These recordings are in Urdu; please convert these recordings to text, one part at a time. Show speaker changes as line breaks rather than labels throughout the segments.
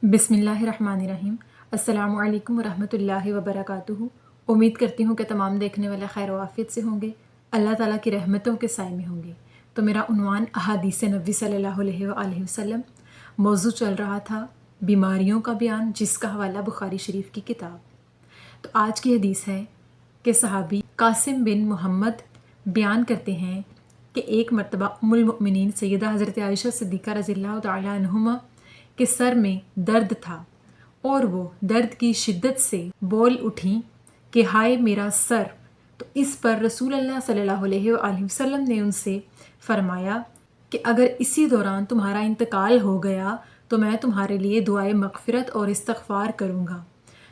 بسم اللہ الرحمن الرحیم۔ السلام علیکم ورحمۃ اللہ وبرکاتہ۔ امید کرتی ہوں کہ تمام دیکھنے والے خیر و عافیت سے ہوں گے، اللہ تعالیٰ کی رحمتوں کے سائے میں ہوں گے۔ تو میرا عنوان احادیث نبوی صلی اللہ علیہ وآلہ وسلم، موضوع چل رہا تھا بیماریوں کا بیان، جس کا حوالہ بخاری شریف کی کتاب۔ تو آج کی حدیث ہے کہ صحابی قاسم بن محمد بیان کرتے ہیں کہ ایک مرتبہ ام المؤمنین سیدہ حضرت عائشہ صدیقہ رضی اللہ تعالیٰ عنہما کے سر میں درد تھا اور وہ درد کی شدت سے بول اٹھیں کہ ہائے میرا سر۔ تو اس پر رسول اللہ صلی اللہ علیہ وآلہ وسلم نے ان سے فرمایا کہ اگر اسی دوران تمہارا انتقال ہو گیا تو میں تمہارے لیے دعائے مغفرت اور استغفار کروں گا۔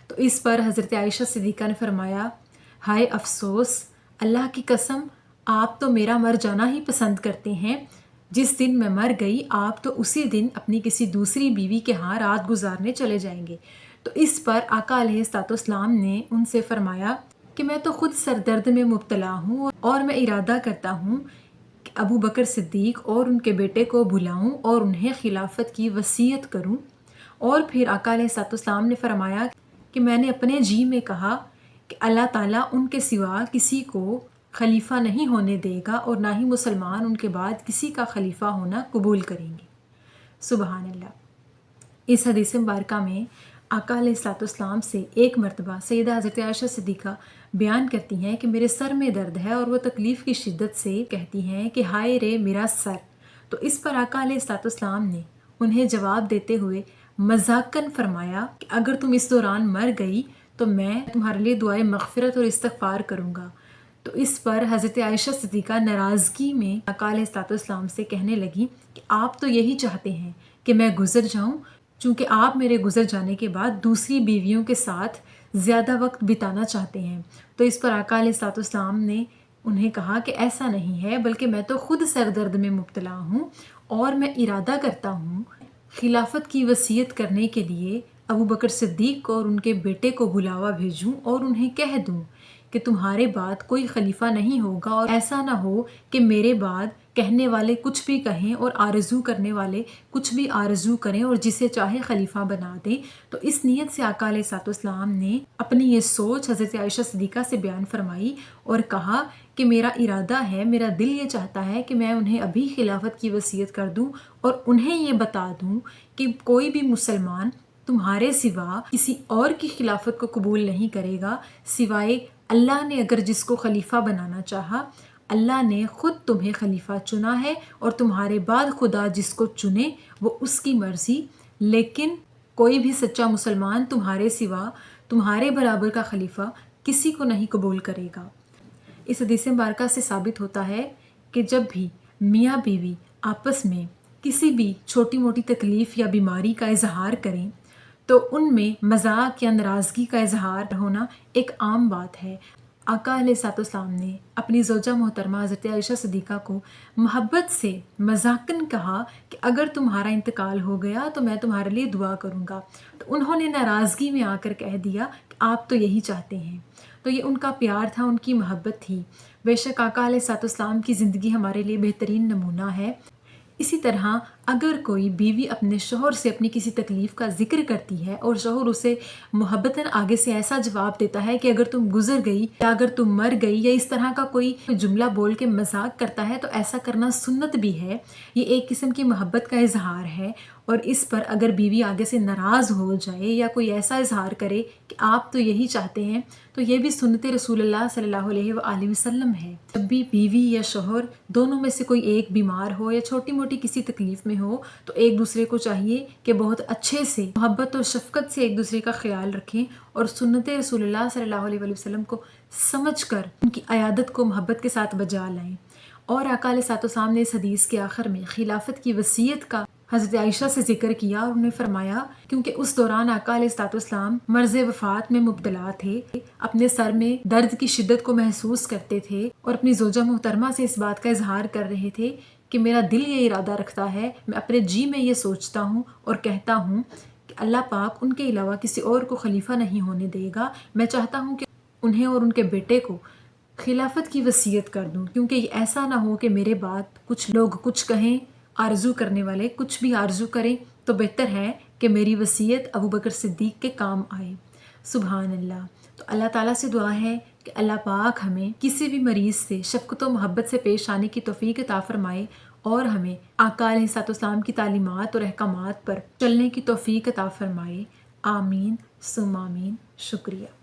تو اس پر حضرت عائشہ صدیقہ نے فرمایا، ہائے افسوس، اللہ کی قسم آپ تو میرا مر جانا ہی پسند کرتے ہیں۔ جس دن میں مر گئی آپ تو اسی دن اپنی کسی دوسری بیوی کے ہاں رات گزارنے چلے جائیں گے۔ تو اس پر آقا علیہ الصلوۃ والسلام نے ان سے فرمایا کہ میں تو خود سر درد میں مبتلا ہوں اور میں ارادہ کرتا ہوں کہ ابو بکر صدیق اور ان کے بیٹے کو بلاؤں اور انہیں خلافت کی وصیت کروں۔ اور پھر آقا علیہ الصلوۃ والسلام نے فرمایا کہ میں نے اپنے جی میں کہا کہ اللہ تعالیٰ ان کے سوا کسی کو خلیفہ نہیں ہونے دے گا اور نہ ہی مسلمان ان کے بعد کسی کا خلیفہ ہونا قبول کریں گے۔ سبحان اللہ۔ اس حدیث مبارکہ میں آقا علیہ الصلوۃ والسلام سے ایک مرتبہ سیدہ حضرت عائشہ صدیقہ بیان کرتی ہیں کہ میرے سر میں درد ہے، اور وہ تکلیف کی شدت سے کہتی ہیں کہ ہائے رے میرا سر۔ تو اس پر آقا علیہ الصلوۃ والسلام نے انہیں جواب دیتے ہوئے مذاقاً فرمایا کہ اگر تم اس دوران مر گئی تو میں تمہارے لیے دعائے مغفرت اور استغفار کروں گا۔ تو اس پر حضرت عائشہ صدیقہ ناراضگی میں آقا علیہ الصلوۃ والسلام سے کہنے لگی کہ آپ تو یہی چاہتے ہیں کہ میں گزر جاؤں، چونکہ آپ میرے گزر جانے کے بعد دوسری بیویوں کے ساتھ زیادہ وقت بتانا چاہتے ہیں۔ تو اس پر آقا علیہ الصلوۃ والسلام نے انہیں کہا کہ ایسا نہیں ہے، بلکہ میں تو خود سر درد میں مبتلا ہوں اور میں ارادہ کرتا ہوں خلافت کی وصیت کرنے کے لیے ابو بکر صدیق کو اور ان کے بیٹے کو بلاوا بھیجوں اور انہیں کہہ دوں کہ تمہارے بعد کوئی خلیفہ نہیں ہوگا، اور ایسا نہ ہو کہ میرے بعد کہنے والے کچھ بھی کہیں اور آرزو کرنے والے کچھ بھی آرزو کریں اور جسے چاہے خلیفہ بنا دیں۔ تو اس نیت سے آقا علیہ الصلوۃ والسلام نے اپنی یہ سوچ حضرت عائشہ صدیقہ سے بیان فرمائی اور کہا کہ میرا ارادہ ہے، میرا دل یہ چاہتا ہے کہ میں انہیں ابھی خلافت کی وصیت کر دوں اور انہیں یہ بتا دوں کہ کوئی بھی مسلمان تمہارے سوا کسی اور کی خلافت کو قبول نہیں کرے گا، سوائے اللہ نے اگر جس کو خلیفہ بنانا چاہا، اللہ نے خود تمہیں خلیفہ چنا ہے، اور تمہارے بعد خدا جس کو چنے وہ اس کی مرضی، لیکن کوئی بھی سچا مسلمان تمہارے سوا تمہارے برابر کا خلیفہ کسی کو نہیں قبول کرے گا۔ اس حدیث مبارکہ سے ثابت ہوتا ہے کہ جب بھی میاں بیوی آپس میں کسی بھی چھوٹی موٹی تکلیف یا بیماری کا اظہار کریں تو ان میں مذاق یا ناراضگی کا اظہار ہونا ایک عام بات ہے۔ آقا علیہ الصلوۃ والسلام نے اپنی زوجہ محترمہ حضرت عائشہ صدیقہ کو محبت سے مذاقاً کہا کہ اگر تمہارا انتقال ہو گیا تو میں تمہارے لیے دعا کروں گا۔ تو انہوں نے ناراضگی میں آ کر کہہ دیا کہ آپ تو یہی چاہتے ہیں۔ تو یہ ان کا پیار تھا، ان کی محبت تھی۔ بے شک آقا علیہ الصلوۃ والسلام کی زندگی ہمارے لیے بہترین نمونہ ہے۔ اسی طرح اگر کوئی بیوی اپنے شوہر سے اپنی کسی تکلیف کا ذکر کرتی ہے اور شوہر اسے محبتاً آگے سے ایسا جواب دیتا ہے کہ اگر تم گزر گئی یا اگر تم مر گئی یا اس طرح کا کوئی جملہ بول کے مذاق کرتا ہے، تو ایسا کرنا سنت بھی ہے، یہ ایک قسم کی محبت کا اظہار ہے۔ اور اس پر اگر بیوی آگے سے ناراض ہو جائے یا کوئی ایسا اظہار کرے کہ آپ تو یہی چاہتے ہیں، تو یہ بھی سنت رسول اللہ صلی اللہ علیہ وآلہ وسلم ہے۔ جب بھی بیوی یا شوہر دونوں میں سے کوئی ایک بیمار ہو یا چھوٹی موٹی کسی تکلیف میں ہو تو ایک دوسرے کو چاہیے کہ بہت اچھے سے محبت اور شفقت سے ایک دوسرے کا خیال رکھیں اور سنت رسول اللہ صلی اللہ علیہ وسلم کو سمجھ کر ان کی عیادت کو محبت کے ساتھ بجا لائیں۔ اور آقا علیہ الصلوۃ والسلام نے اس حدیث کے آخر میں خلافت کی وصیت کا حضرت عائشہ سے ذکر کیا اور انہیں فرمایا کیونکہ اس دوران آقا علیہ الصلوۃ والسلام مرض وفات میں مبتلا تھے، اپنے سر میں درد کی شدت کو محسوس کرتے تھے اور اپنی زوجہ محترمہ سے اس بات کا اظہار کر رہے تھے کہ میرا دل یہ ارادہ رکھتا ہے، میں اپنے جی میں یہ سوچتا ہوں اور کہتا ہوں کہ اللہ پاک ان کے علاوہ کسی اور کو خلیفہ نہیں ہونے دے گا۔ میں چاہتا ہوں کہ انہیں اور ان کے بیٹے کو خلافت کی وصیت کر دوں، کیونکہ یہ ایسا نہ ہو کہ میرے بعد کچھ لوگ کچھ کہیں، آرزو کرنے والے کچھ بھی آرزو کریں، تو بہتر ہے کہ میری وصیت ابو بکر صدیق کے کام آئے۔ سبحان اللہ۔ تو اللہ تعالیٰ سے دعا ہے کہ اللہ پاک ہمیں کسی بھی مریض سے شفقت و محبت سے پیش آنے کی توفیق عطا فرمائے اور ہمیں آقا علیہ الصلوۃ والسلام کی تعلیمات اور احکامات پر چلنے کی توفیق عطا فرمائے۔ آمین ثم آمین۔ شکریہ۔